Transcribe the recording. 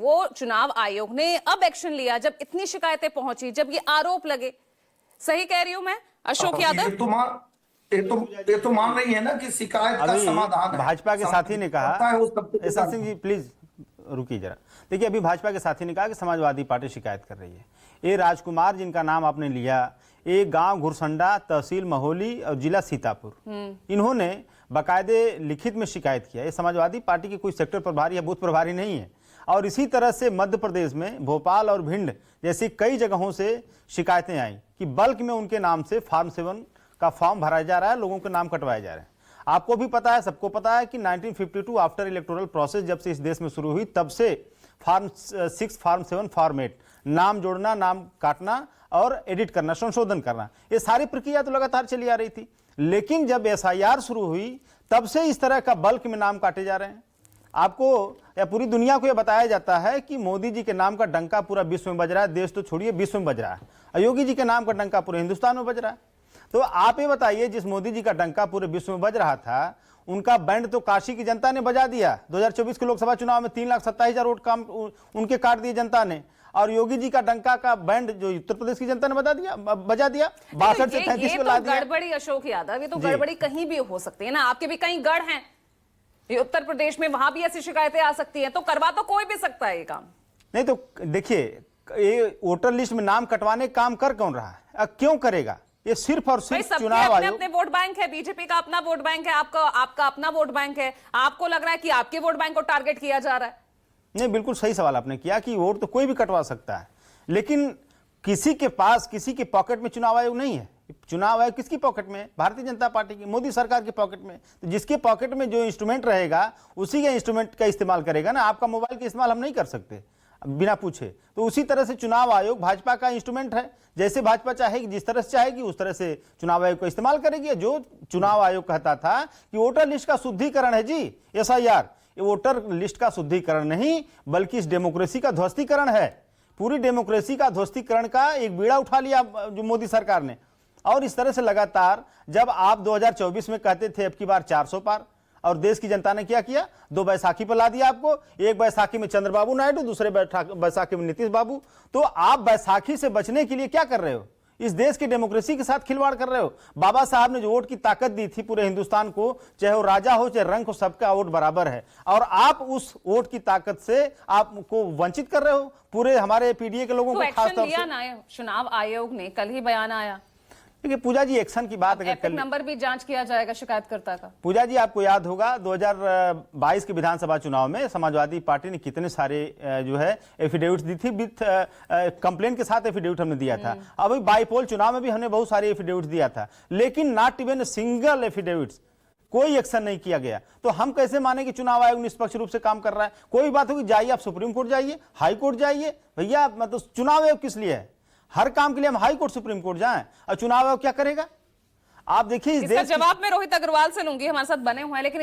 वो चुनाव आयोग ने अब एक्शन लिया जब इतनी शिकायतें पहुंची, जब ये आरोप लगे। सही कह रही हूं मैं अशोक यादव? ये तो मान रही है ना कि शिकायत का समाधान है। भाजपा के साथी ने कहा, एसएस सिंह जी प्लीज रुकिए जरा। देखिए, अभी भाजपा के साथी ने कहा कि समाजवादी पार्टी शिकायत कर रही है। ये राजकुमार जिनका नाम आपने लिया, एक गांव घुरसंडा, तहसील महोली और जिला सीतापुर, इन्होंने बाकायदे लिखित में शिकायत किया। ये समाजवादी पार्टी के कोई सेक्टर प्रभारी या बूथ प्रभारी नहीं है। और इसी तरह से मध्य प्रदेश में भोपाल और भिंड जैसी कई जगहों से शिकायतें आई कि बल्क में उनके नाम से फार्म 7 का फॉर्म भरा जा रहा है, लोगों के नाम कटवाए जा रहे हैं। आपको भी पता है, सबको पता है कि 1952 आफ्टर इलेक्टोरल प्रोसेस जब से इस देश में शुरू हुई, तब से फार्म 6, फार्म 7, फार्म 8, नाम जोड़ना, नाम काटना और एडिट करना, संशोधन करना, ये सारी प्रक्रिया तो लगातार चली आ रही थी। लेकिन जब एसआईआर शुरू हुई, तब से इस तरह का बल्क में नाम काटे जा रहे हैं। आपको या पूरी दुनिया को यह बताया जाता है कि मोदी जी के नाम का डंका पूरा विश्व में बज रहा है। देश तो छोड़िए, विश्व में बज रहा है। योगी जी के नाम का डंका पूरे हिंदुस्तान में बज रहा है। तो आप ये बताइए, जिस मोदी जी का डंका पूरे विश्व में बज रहा था, उनका बैंड तो काशी की जनता ने बजा दिया। 2024 के लोकसभा चुनाव में 3,27,000 वोट काम उनके काट दिए जनता ने। और योगी जी का डंका का बैंड जो उत्तर प्रदेश की जनता ने बजा दिया 62 से 33 को ला दिया। गड़बड़ी अशोक यादव, ये तो गड़बड़ी कहीं भी हो सकती है ना। आपके भी कहीं गढ़ हैं ये उत्तर प्रदेश में, वहां भी ऐसी शिकायतें आ सकती हैं, तो करवा तो कोई भी सकता है ये काम। नहीं तो देखिए, ये वोटर लिस्ट में नाम कटवाने का काम कर कौन रहा है, क्यों करेगा? ये सिर्फ और सिर्फ चुनाव आयोग। अपने वोट बैंक है, बीजेपी का अपना वोट बैंक है, आपका अपना वोट बैंक है। आपको लग रहा है कि आपके वोट बैंक को टारगेट किया जा रहा है? नहीं, बिल्कुल सही सवाल आपने किया कि वोट तो कोई भी कटवा सकता है, लेकिन किसी के पास, किसी के पॉकेट में चुनाव आयोग नहीं है। चुनाव आयोग किसकी पॉकेट में? भारतीय जनता पार्टी की, मोदी सरकार की पॉकेट में। तो जिसके पॉकेट में जो इंस्ट्रूमेंट रहेगा, उसी के इंस्ट्रूमेंट का इस्तेमाल करेगा ना। आपका मोबाइल का इस्तेमाल हम नहीं कर सकते बिना पूछे। तो उसी तरह से चुनाव आयोग भाजपा का इंस्ट्रूमेंट है। जैसे भाजपा चाहेगी, जिस तरह से चाहेगी, उस तरह से चुनाव आयोग को इस्तेमाल करेगी। जो चुनाव आयोग कहता था कि वोटर लिस्ट का शुद्धिकरण है जी, एसआईआर, ये वोटर लिस्ट का शुद्धिकरण नहीं, बल्कि इस डेमोक्रेसी का ध्वस्तीकरण है। पूरी डेमोक्रेसी का ध्वस्तीकरण का एक बीड़ा उठा लिया जो मोदी सरकार ने। और इस तरह से लगातार, जब आप 2024 में कहते थे अब की बार 400 पार, और देश की जनता ने क्या किया? 2 बैसाखी पर ला दिया आपको। एक बैसाखी में चंद्रबाबू नायडू, दूसरे बैसाखी में नीतीश बाबू। तो आप बैसाखी से बचने के लिए क्या कर रहे हो? इस देश की डेमोक्रेसी के साथ खिलवाड़ कर रहे हो। बाबा साहब ने जो वोट की ताकत दी थी पूरे हिंदुस्तान को, चाहे वो राजा हो चाहे रंग हो, सबका वोट बराबर है। और आप उस वोट की ताकत से आपको वंचित कर रहे हो पूरे हमारे पीडीए के लोगों को। खास तौर से चुनाव आयोग ने कल ही बयान आया। देखिए पूजा जी, एक्शन की बात अगर एपिक नंबर भी जांच किया जाएगा शिकायतकर्ता का। पूजा जी, आपको याद होगा 2022 के विधानसभा चुनाव में समाजवादी पार्टी ने कितने सारे जो है एफिडेविट दी थी, विथ कंप्लेंट के साथ एफिडेविट हमने दिया था। अभी बाईपोल चुनाव में भी हमने बहुत सारे एफिडेविट दिया था, लेकिन नॉट इवन सिंगल एफिडेविट, कोई एक्शन नहीं किया गया। तो हम कैसे माने कि चुनाव आयोग निष्पक्ष रूप से काम कर रहा है? कोई बात होगी, जाइए आप सुप्रीम कोर्ट जाइए, हाई कोर्ट जाइए। भैया मतलब चुनाव आयोग किस लिए है? हर काम के लिए हम हाई कोर्ट, सुप्रीम कोर्ट जाएं, और चुनाव आयोग क्या करेगा? आप देखिए इस देश जवाब में रोहित अग्रवाल से लूंगी, हमारे साथ बने हुए हैं। लेकिन